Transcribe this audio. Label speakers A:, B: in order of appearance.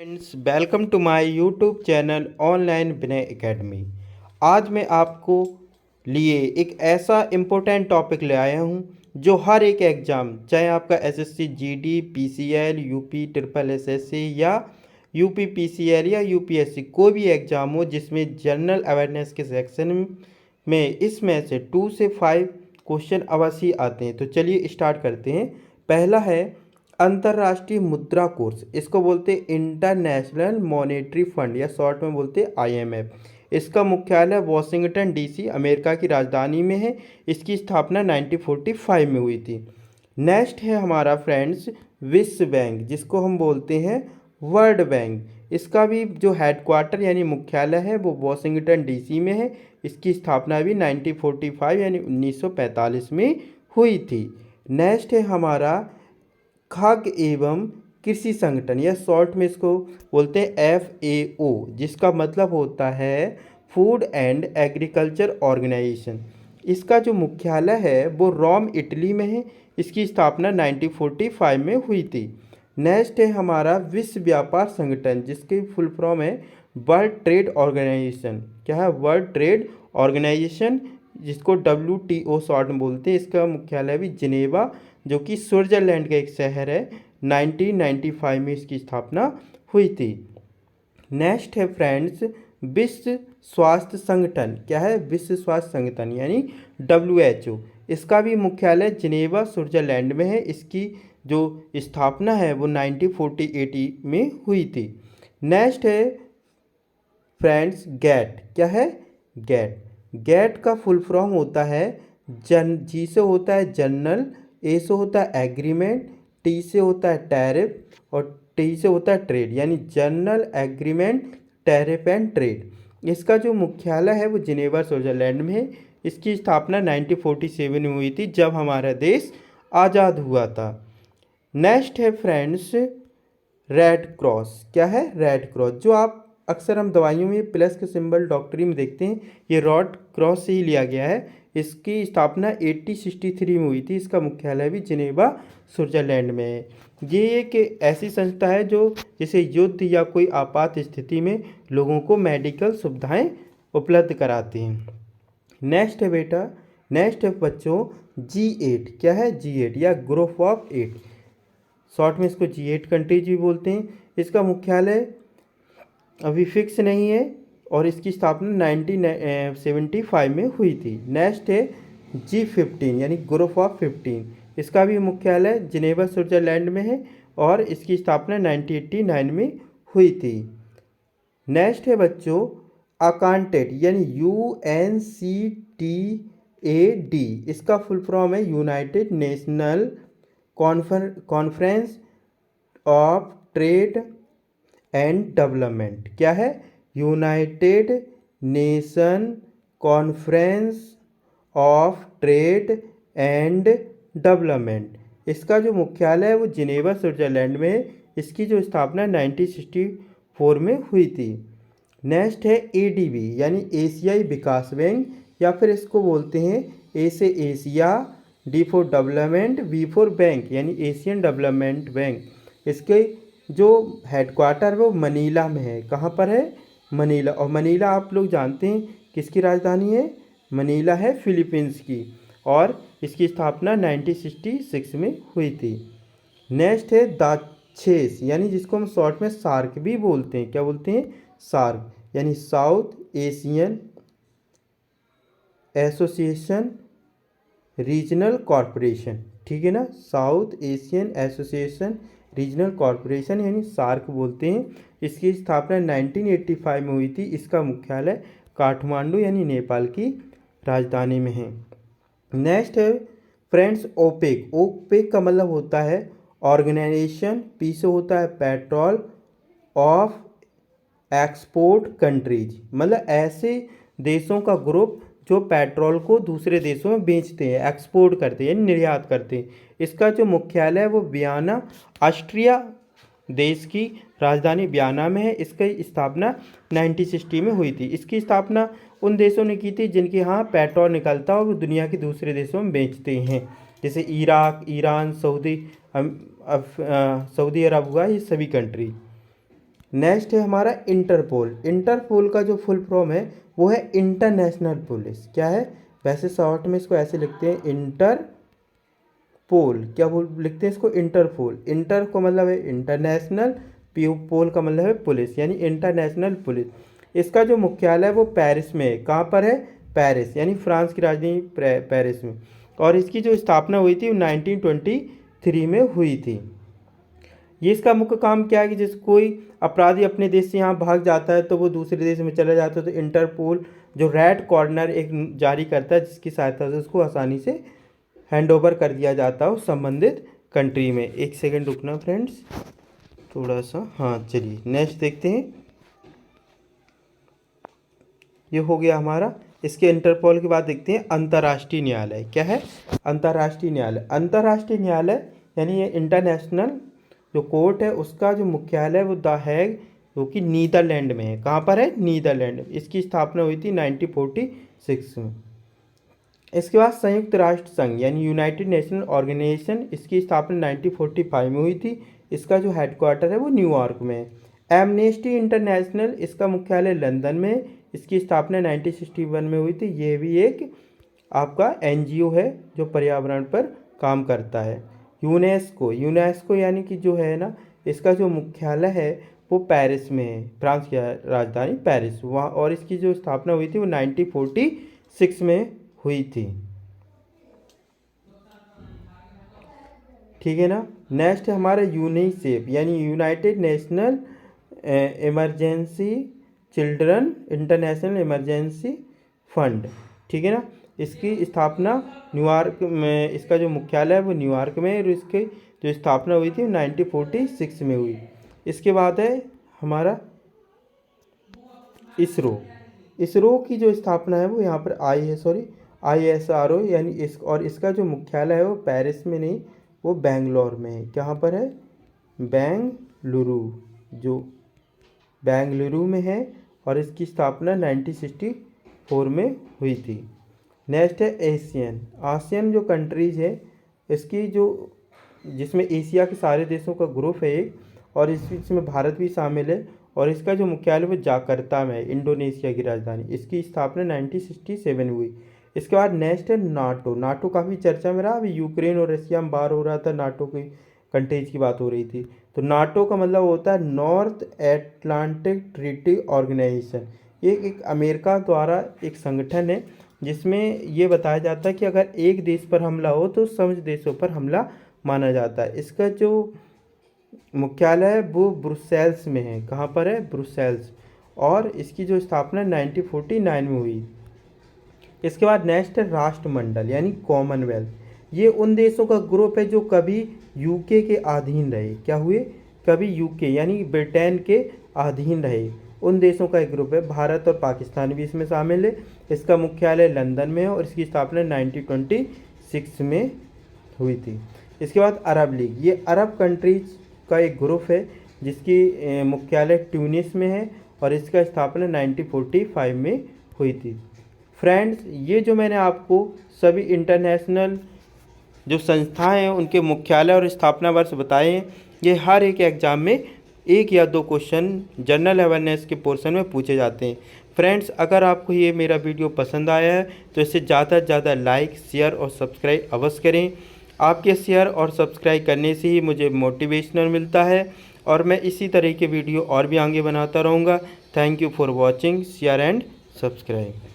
A: Friends, welcome to my YouTube channel online Vinay academy. आज मैं आपको लिए एक ऐसा इम्पोर्टेंट टॉपिक ले आया हूँ जो हर एक एग्ज़ाम, चाहे आपका SSC GD, PCL, UP triple SSC या यूपी पीसीएल या यूपीएससी, कोई भी एग्ज़ाम हो जिसमें जनरल अवेयरनेस के सेक्शन में इसमें से 2 से 5 क्वेश्चन अवश्य आते हैं। तो चलिए स्टार्ट करते हैं। पहला है अंतर्राष्ट्रीय मुद्रा कोष, इसको बोलते हैं इंटरनेशनल मॉनेटरी फंड या शॉर्ट में बोलते हैं आईएमएफ। इसका मुख्यालय वॉशिंगटन डीसी अमेरिका की राजधानी में है। इसकी स्थापना 1945 में हुई थी। नेक्स्ट है हमारा फ्रेंड्स विश्व बैंक, जिसको हम बोलते हैं वर्ल्ड बैंक। इसका भी जो हेडक्वार्टर यानी मुख्यालय है वो वॉशिंगटन डीसी में है। इसकी स्थापना भी 1945 यानी 1945 में हुई थी। नेक्स्ट है हमारा खाद्य एवं कृषि संगठन या शॉर्ट में इसको बोलते हैं FAO, जिसका मतलब होता है फूड एंड एग्रीकल्चर ऑर्गेनाइजेशन। इसका जो मुख्यालय है वो रोम इटली में है। इसकी स्थापना 1945 में हुई थी। नेक्स्ट है हमारा विश्व व्यापार संगठन, जिसकी फुल फॉर्म है वर्ल्ड ट्रेड ऑर्गेनाइजेशन। क्या है? वर्ल्ड ट्रेड ऑर्गेनाइजेशन, जिसको WTO शॉर्ट में बोलते हैं। इसका मुख्यालय भी जिनेवा, जो कि स्विट्जरलैंड का एक शहर है। 1995 में इसकी स्थापना हुई थी। नेक्स्ट है फ्रेंड्स विश्व स्वास्थ्य संगठन। क्या है? विश्व स्वास्थ्य संगठन यानी WHO। इसका भी मुख्यालय जिनेवा स्विट्जरलैंड में है। इसकी जो स्थापना है वो 1948 में हुई थी। नेक्स्ट है फ्रेंड्स गैट। क्या है? गैट। गैट का फुल फॉर्म होता है जी से होता है जनरल, ए से होता है एग्रीमेंट, टी से होता है टैरिफ और टी से होता है ट्रेड, यानी general agreement tariff and trade. इसका जो मुख्यालय है वो जिनेवा स्विट्जरलैंड में है। इसकी स्थापना 1947 में हुई थी, जब हमारा देश आज़ाद हुआ था। नेक्स्ट है फ्रेंड्स रेड क्रॉस। क्या है? रेड क्रॉस, जो आप अक्सर हम दवाइयों में प्लस के सिंबल डॉक्टरी में देखते हैं, ये रेड क्रॉस से ही लिया गया है। इसकी स्थापना 1863 में हुई थी। इसका मुख्यालय भी जिनेवा स्विट्जरलैंड में है। ये एक ऐसी संस्था है जो जैसे युद्ध या कोई आपात स्थिति में लोगों को मेडिकल सुविधाएं उपलब्ध कराती हैं। नेक्स्ट है बेटा, नेक्स्ट है बच्चों G8। क्या है? G8 या ग्रुप ऑफ 8, शॉर्ट में इसको G8 कंट्रीज भी बोलते हैं। इसका मुख्यालय अभी फिक्स नहीं है और इसकी स्थापना 1975 में हुई थी। नेक्स्ट है G15 यानी ग्रुप ऑफ 15। इसका भी मुख्यालय जिनेवा स्विट्जरलैंड में है और इसकी स्थापना 1989 में हुई थी। नेक्स्ट है बच्चों अकांटेड यानी UNCTAD। इसका फुल फॉर्म है United national conference of trade and development. क्या है? United nation conference of trade and development. इसका जो मुख्यालय है वो जिनेवा स्विट्जरलैंड में है। इसकी जो स्थापना 1964 में हुई थी। नेक्स्ट है ADB यानी एशियाई विकास बैंक, या फिर इसको बोलते हैं ए से Asia, D for development, B for bank यानी एशियन डेवलपमेंट बैंक। इसके जो हेडक्वार्टर है वो मनीला में है। कहाँ पर है? मनीला। और मनीला आप लोग जानते हैं किसकी राजधानी है? मनीला है फिलीपींस की, और इसकी स्थापना 1966 में हुई थी। नेक्स्ट है दाक्षेस यानी जिसको हम शॉर्ट में सार्क भी बोलते हैं। क्या बोलते हैं? सार्क यानी south Asian association regional corporation. ठीक है ना? South Asian association regional corporation यानी सार्क बोलते हैं। इसकी स्थापना 1985 में हुई थी। इसका मुख्यालय काठमांडू यानी नेपाल की राजधानी में है। नेक्स्ट है फ्रेंड्स ओपेक। ओपेक का मतलब होता है ऑर्गेनाइजेशन, पी से होता है पेट्रोल, ऑफ एक्सपोर्ट कंट्रीज, मतलब ऐसे देशों का ग्रुप जो पेट्रोल को दूसरे देशों में बेचते हैं, एक्सपोर्ट करते हैं, निर्यात करते हैं। इसका जो मुख्यालय है वो वियना, ऑस्ट्रिया देश की राजधानी वियना में है। इसकी स्थापना 1960 में हुई थी। इसकी स्थापना उन देशों ने की थी जिनके यहाँ पेट्रोल निकलता है और वो दुनिया के दूसरे देशों में बेचते हैं, जैसे इराक, ईरान, सऊदी अरब हुआ, ये सभी कंट्री। नेक्स्ट है हमारा इंटरपोल। इंटरपोल का जो फुल फॉर्म है वो है इंटरनेशनल पुलिस। क्या है, वैसे शॉर्ट में इसको ऐसे लिखते हैं इंटरपोल। क्या बोल लिखते हैं इसको, इंटरपोल। इंटर को मतलब है इंटरनेशनल, पोल का मतलब है पुलिस, यानी इंटरनेशनल पुलिस। इसका जो मुख्यालय है वो पेरिस में है। कहाँ पर है, पेरिस, यानी फ्रांस की राजधानी पेरिस में। और इसकी जो स्थापना हुई थी 1923 में हुई थी। ये इसका मुख्य काम क्या है कि जैसे कोई अपराधी अपने देश से यहाँ भाग जाता है तो वो दूसरे देश में चला जाता है, तो इंटरपोल जो रेड कॉर्नर एक जारी करता है, जिसकी सहायता से उसको आसानी से हैंड ओवर कर दिया जाता है उस संबंधित कंट्री में। एक सेकंड रुकना फ्रेंड्स, थोड़ा सा। हाँ चलिए नेक्स्ट देखते हैं। ये हो गया हमारा। इसके इंटरपोल के बाद देखते हैं अंतर्राष्ट्रीय न्यायालय। क्या है, अंतर्राष्ट्रीय न्यायालय। अंतर्राष्ट्रीय न्यायालय यानी ये इंटरनेशनल जो कोर्ट है उसका जो मुख्यालय है वो द हैग, जो कि नीदरलैंड में है। कहाँ पर है, नीदरलैंड। इसकी स्थापना हुई थी 1946 में। इसके बाद संयुक्त राष्ट्र संघ यानी यूनाइटेड नेशन ऑर्गेनाइजेशन, इसकी स्थापना 1945 में हुई थी। इसका जो हेडक्वार्टर है वो न्यूयॉर्क में है। एमनेस्टी इंटरनेशनल, इसका मुख्यालय लंदन में है। इसकी स्थापना 1961 में हुई थी। ये भी एक आपका एनजीओ है जो पर्यावरण पर काम करता है। यूनेस्को, यूनेस्को यानी कि जो है ना, इसका जो मुख्यालय है वो पेरिस में है, फ्रांस की राजधानी पेरिस वहाँ। और इसकी जो स्थापना हुई थी वो 1946 में हुई थी। ठीक है ना। नेक्स्ट है हमारा यूनिसेफ यानी United national emergency children international emergency fund. ठीक है ना। इसकी स्थापना न्यूयॉर्क में, इसका जो मुख्यालय है वो न्यूयॉर्क में है और इसकी जो स्थापना हुई थी 1946 में हुई। इसके बाद है हमारा इसरो। इसरो की जो स्थापना है वो यहाँ पर ISRO यानी और इसका जो मुख्यालय है वो पेरिस में नहीं, वो बेंगलोर में है। कहाँ पर है, बेंगलुरु, जो बेंगलुरु में है। और इसकी स्थापना 1964 में हुई थी। नेक्स्ट है एशियन। आसियन जो कंट्रीज़ है इसकी जो, जिसमें एशिया के सारे देशों का ग्रुप है एक, और इसमें भारत भी शामिल है। और इसका जो मुख्यालय वो जाकर्ता में है, इंडोनेशिया की राजधानी। इसकी स्थापना 1967 में हुई। इसके बाद नेक्स्ट है नाटो। नाटो काफ़ी चर्चा में रहा, अभी यूक्रेन और रशिया में बार हो रहा था, नाटो की कंट्रीज की बात हो रही थी। तो नाटो का मतलब होता है नॉर्थ एटलांटिक ट्रीटी ऑर्गेनाइजेशन। ये एक अमेरिका द्वारा एक संगठन है जिसमें ये बताया जाता है कि अगर एक देश पर हमला हो तो समस्त देशों पर हमला माना जाता है। इसका जो मुख्यालय है वो ब्रुसेल्स में है। कहाँ पर है, ब्रुसेल्स। और इसकी जो स्थापना 1949 में हुई। इसके बाद नेक्स्ट है राष्ट्रमंडल यानी कॉमनवेल्थ। ये उन देशों का ग्रुप है जो कभी यूके के अधीन रहे। क्या हुए, कभी यूके यानी ब्रिटेन के अधीन रहे, उन देशों का एक ग्रुप है। भारत और पाकिस्तान भी इसमें शामिल है। इसका मुख्यालय लंदन में है और इसकी स्थापना 1926 में हुई थी। इसके बाद अरब लीग, ये अरब कंट्रीज का एक ग्रुप है जिसकी मुख्यालय ट्यूनिस में है और इसका स्थापना 1945 में हुई थी। फ्रेंड्स, ये जो मैंने आपको सभी इंटरनेशनल जो संस्थाएं हैं उनके मुख्यालय और स्थापना वर्ष बताए हैं, ये हर एक एग्ज़ाम में 1 या 2 क्वेश्चन जनरल अवेयरनेस के पोर्शन में पूछे जाते हैं। फ्रेंड्स, अगर आपको ये मेरा वीडियो पसंद आया है तो इसे ज़्यादा से ज़्यादा लाइक, शेयर और सब्सक्राइब अवश्य करें। आपके शेयर और सब्सक्राइब करने से ही मुझे मोटिवेशनल मिलता है और मैं इसी तरह के वीडियो और भी आगे बनाता रहूँगा। Thank you for watching, share and subscribe.